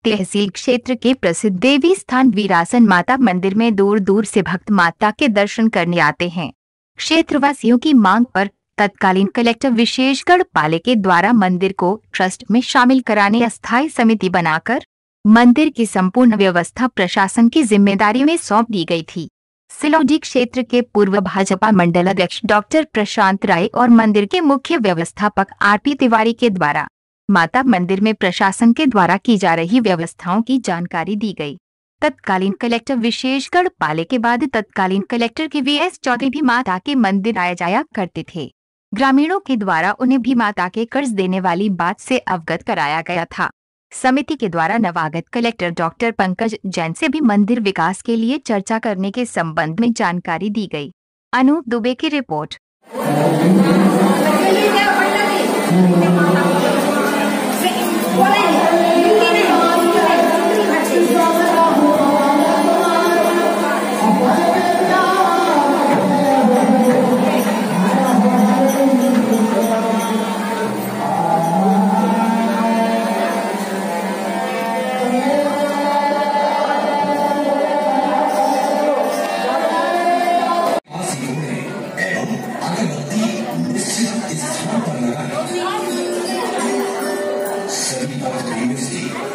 तहसील क्षेत्र के प्रसिद्ध देवी स्थान वीरासन माता मंदिर में दूर दूर से भक्त माता के दर्शन करने आते हैं। क्षेत्रवासियों की मांग पर तत्कालीन कलेक्टर विशेषगढ़ पाले के द्वारा मंदिर को ट्रस्ट में शामिल कराने अस्थायी समिति बनाकर मंदिर की संपूर्ण व्यवस्था प्रशासन की जिम्मेदारी में सौंप दी गई थी। सिलौडी क्षेत्र के पूर्व भाजपा मंडल अध्यक्ष डॉक्टर प्रशांत राय और मंदिर के मुख्य व्यवस्थापक आरपी तिवारी के द्वारा माता मंदिर में प्रशासन के द्वारा की जा रही व्यवस्थाओं की जानकारी दी गई। तत्कालीन कलेक्टर विशेषगढ़ पाले के बाद तत्कालीन कलेक्टर के वीएस चौधरी भी माता के मंदिर आया जाया करते थे। ग्रामीणों के द्वारा उन्हें भी माता के कर्ज देने वाली बात से अवगत कराया गया था। समिति के द्वारा नवागत कलेक्टर डॉक्टर पंकज जैन से भी मंदिर विकास के लिए चर्चा करने के संबंध में जानकारी दी गई। अनूप दुबे की रिपोर्ट।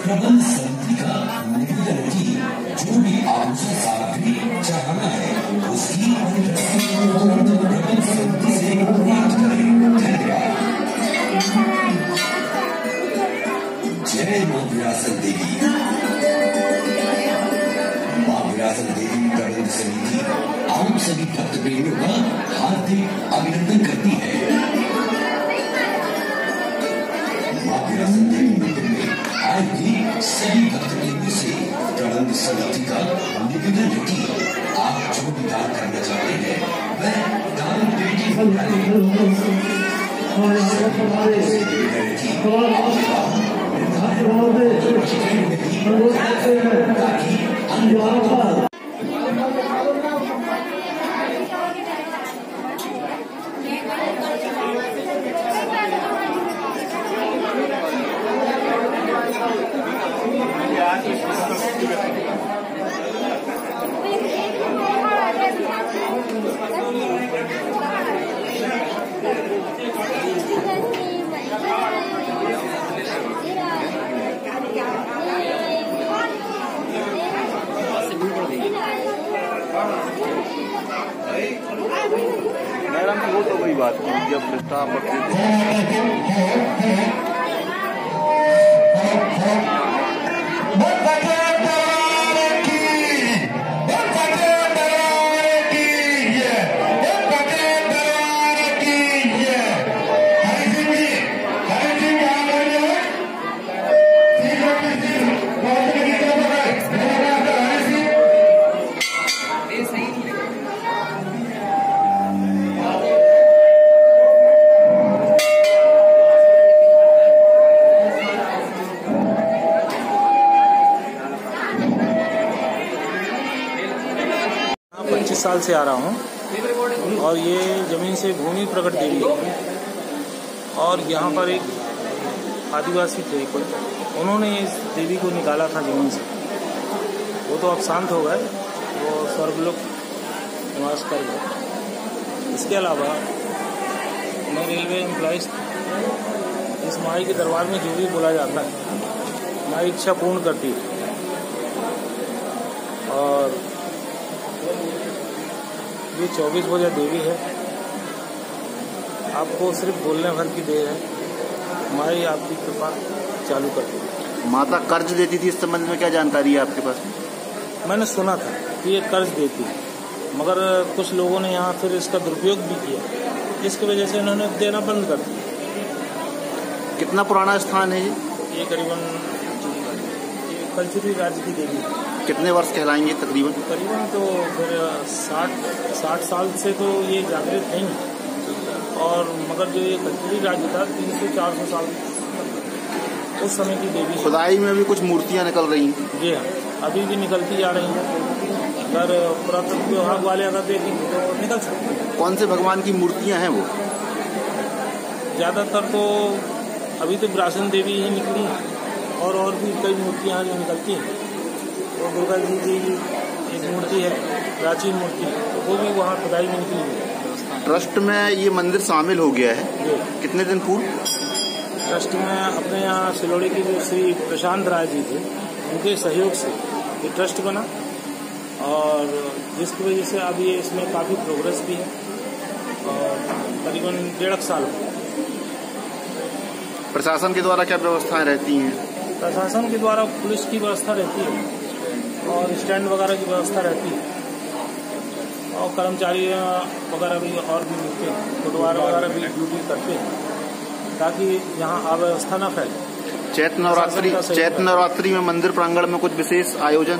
प्रबंध समिति का निवेदन की जो भी आवश्यक सामग्री चाहना है उसकी प्रबंध समिति से प्राप्त करें। धन्यवाद। जय मां विरासत देवी। मां विरासत देवी प्रबंध समिति आप सभी भक्त प्रेमियों का हार्दिक अभिनंदन करती है। मां विरासत देवी मंदिर में आज भी सभी भक्त प्रेमियों से प्रबंध समिति का निवेदन है कि आप जो भी दान करना चाहते हैं वह दान ताकि वो तो वही बात है जब लिखता साल से आ रहा हूँ और ये जमीन से भूमि प्रकट देवी है और यहाँ पर एक आदिवासी थे कोई, उन्होंने इस देवी को निकाला था जमीन से। वो तो अब शांत हो गए, वो स्वर्गलोक निवास कर गए। इसके अलावा मैं रेलवे एम्प्लॉइज, इस माई के दरबार में जो भी बोला जाता है माई इच्छा पूर्ण करती है और ये 24 बजे देवी है। आपको सिर्फ बोलने भर की देर है, माई आपकी कृपा चालू कर दी। माता कर्ज देती थी, इस संबंध में क्या जानकारी है आपके पास? मैंने सुना था कि ये कर्ज देती है, मगर कुछ लोगों ने यहाँ फिर इसका दुरुपयोग भी किया, जिसकी वजह से इन्होंने देना बंद कर दिया। कितना पुराना स्थान है ये करीबन कलचुरी राज्य की देवी है। कितने वर्ष कहलाएंगे तकरीबन? करीबन तो फिर 60 साल से तो ये जागृत नहीं, और मगर जो ये कलचुरी राज्य था 300-400 साल उस समय की देवी। खुदाई में भी कुछ मूर्तियां निकल रही हैं? जी हाँ, अभी भी निकलती जा रही हैं। अगर पुरातत्व विभाग वाले अगर देखेंगे तो निकल सकते हैं। कौन से भगवान की मूर्तियां हैं वो? ज़्यादातर तो अभी तो विरासन देवी ही निकली और भी कई मूर्तियाँ जो निकलती हैं। तो दुर्गा जी की एक मूर्ति है, प्राचीन मूर्ति, तो वो भी वहाँ खुदाई में निकली हुई है। ट्रस्ट में ये मंदिर शामिल हो गया है जी। कितने दिन पूर्व? ट्रस्ट में अपने यहाँ सिलोड़ी के जो श्री प्रशांत राय जी थे, उनके सहयोग से ये ट्रस्ट बना, और जिसकी वजह से अब ये इसमें काफ़ी प्रोग्रेस भी है, और करीबन 1.5 साल हो। प्रशासन के द्वारा क्या व्यवस्थाएं रहती हैं? प्रशासन के द्वारा पुलिस की व्यवस्था रहती है और स्टैंड वगैरह की व्यवस्था रहती है, और कर्मचारी वगैरह भी और भी मिलते हैं, फुटवार वगैरह भी ड्यूटी करते हैं ताकि यहाँ अव्यवस्था न फैले। चैत्र नवरात्रि में मंदिर प्रांगण में कुछ विशेष आयोजन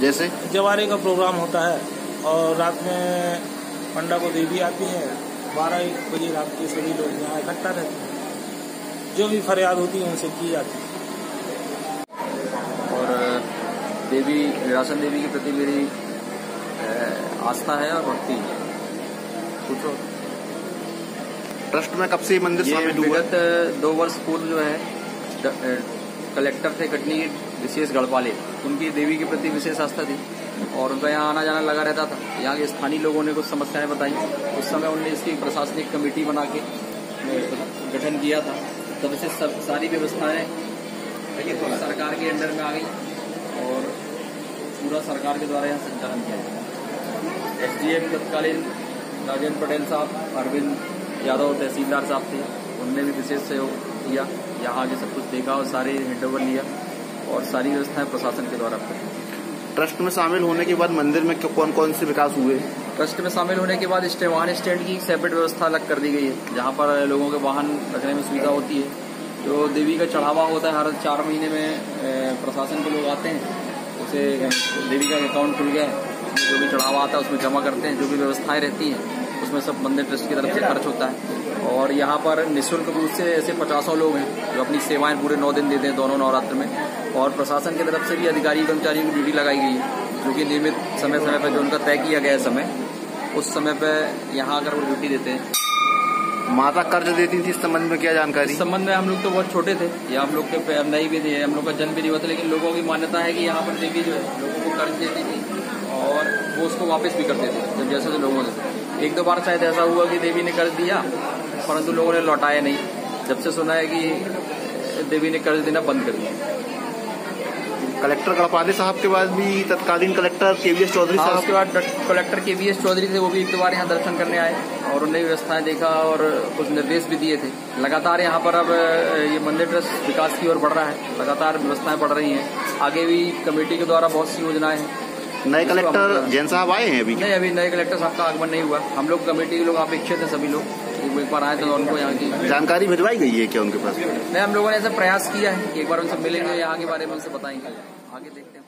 जैसे जवारे का प्रोग्राम होता है, और रात में पंडा को देवी आती है, 12-1 बजे रात के सभी लोग यहाँ इकट्ठा रहते हैं, जो भी फरियाद होती है उनसे की जाती है। और देवी वीरासन देवी के प्रति मेरी आस्था है और भक्ति। पूछो। ट्रस्ट में कब से मंदिर शामिल हुआ? विगत 2 वर्ष पूर्व जो है कलेक्टर थे कटनी विशेष गढ़पाले, उनकी देवी के प्रति विशेष आस्था थी और उनका यहाँ आना जाना लगा रहता था। यहाँ के स्थानीय लोगों ने कुछ समस्याएं बताई, उस समय उन्होंने इसकी प्रशासनिक कमेटी बना के गठन किया था। तब से सारी व्यवस्थाएं सरकार के अंडर में आ गई और पूरा सरकार के द्वारा यहाँ संचालन किया गया। SDM तत्कालीन राजेंद्र पटेल साहब, अरविंद यादव तहसीलदार साहब थे, उनने भी विशेष सहयोग किया, यहाँ आगे सब कुछ देखा और सारे हैंडओवर लिया और सारी व्यवस्थाएं प्रशासन के द्वारा की। ट्रस्ट में शामिल होने के बाद मंदिर में कौन कौन से विकास हुए? ट्रस्ट में शामिल होने के बाद वाहन स्टैंड की सेपरेट व्यवस्था अलग कर दी गई है, जहाँ पर लोगों के वाहन रखने में सुविधा होती है। जो देवी का चढ़ावा होता है हर 4 महीने में प्रशासन के लोग आते हैं, उसे देवी का अकाउंट खुल गया है, जो भी चढ़ावा आता है उसमें जमा करते हैं, जो भी व्यवस्थाएं रहती हैं उसमें सब मंदिर ट्रस्ट की तरफ से खर्च होता है। और यहाँ पर निःशुल्क रूप से ऐसे 50 लोग हैं जो अपनी सेवाएं पूरे 9 दिन देते हैं दोनों नवरात्र में, और प्रशासन की तरफ से भी अधिकारी कर्मचारियों की ड्यूटी लगाई गई है, जो कि नियमित समय समय पर जो उनका तय किया गया समय, उस समय पर यहाँ आकर वो ड्यूटी देते हैं। माता कर्ज देती थी, इस संबंध में क्या जानकारी? इस संबंध में हम लोग तो बहुत छोटे थे, या हम लोग के नहीं भी थे, हम लोग का जन्म भी नहीं हुआ था, लेकिन लोगों की मान्यता है कि यहाँ पर देवी जो है लोगों को कर्ज देती थी और वो उसको वापस भी करते थे जब जैसे लोगों ने। 1-2 बार शायद ऐसा हुआ कि देवी ने कर्ज दिया परंतु लोगों ने लौटाया नहीं। जब से सुना है कि देवी ने कर्ज देना बंद कर दिया। कलेक्टर गढ़पाले साहब के बाद भी तत्कालीन कलेक्टर KVS चौधरी साहब, उसके बाद कलेक्टर KVS चौधरी थे, वो भी 1 बार यहाँ दर्शन करने आए और उन्होंने व्यवस्थाएं देखा और कुछ निर्देश भी दिए थे। लगातार यहाँ पर अब ये मंदिर ट्रस्ट विकास की ओर बढ़ रहा है, लगातार व्यवस्थाएं बढ़ रही हैं। आगे भी कमेटी के द्वारा बहुत सी योजनाएं हैं। नए कलेक्टर जैन साहब आए हैं अभी? नहीं, अभी नए कलेक्टर साहब का आगमन नहीं हुआ। हम लोग कमेटी के लोग अपेक्षित थे, सभी लोग एक बार आए तो उनको यहाँ की जानकारी भिजवाई गई है क्या उनके पास? नहीं, हम लोगों ने ऐसा प्रयास किया है कि एक बार उनसे मिलेंगे, यहाँ के बारे में उनसे बताएंगे, आगे देखते हैं।